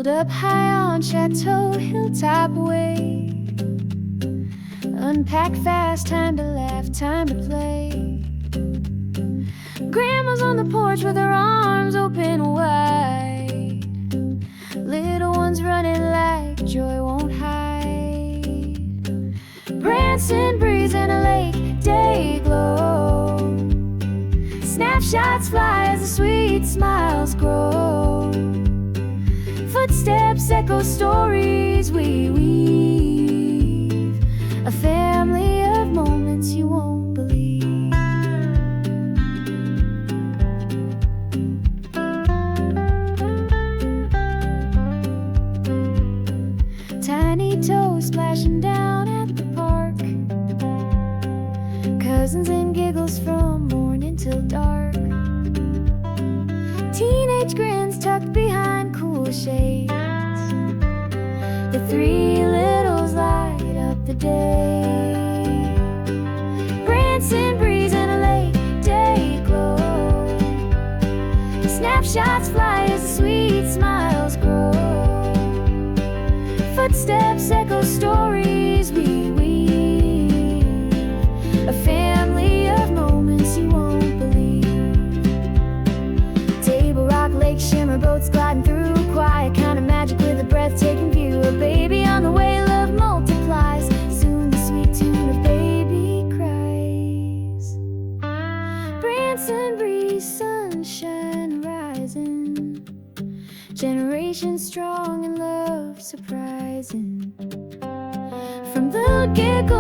Curled up high on Chateau Hilltop Way. Unpack fast, time to laugh, time to play. Grandma's on the porch with her arms open wide. Little ones running like joy won't hide. Branson breeze and a lake day glow. Snapshots fly as the sweet smiles grow. Footsteps echo stories we weave. A family of moments you won't believe. Tiny toes splashing down at the park. Cousins and giggles from morning till dark. Teenage grins tucked behind cool shades. The three littles light up the day. Branson breeze and a lake day glow. Snapshots fly as the sweet smiles grow. Footsteps echo stories we weave. A family of moments you won't believe. Table Rock, lake shimmer, boats gliding through. Quiet kind of magic with a breathtaking view. A baby on the way, love multiplies. Soon the sweet tune of baby cries. Branson breeze, sunshine rising. Generations strong and love surprising. From the get-go